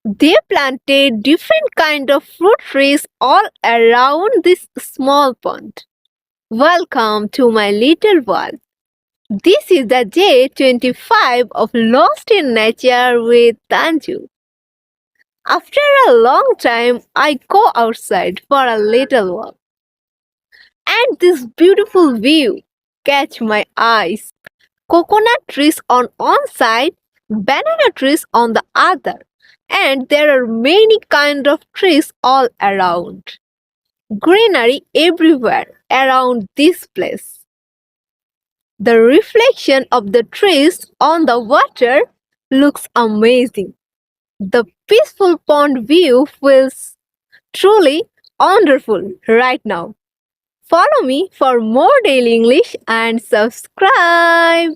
They planted different kind of fruit trees all around this small pond. Welcome to my little world. This is the day 25 of Lost in Nature with Tanju. After a long time, I go outside for a little walk. And this beautiful view catch my eyes. Coconut trees on one side, banana trees on the other. And there are many kind of trees all around. Greenery everywhere around this place. The reflection of the trees on the water looks amazing. The peaceful pond view feels truly wonderful right now. Follow me for more daily English and subscribe.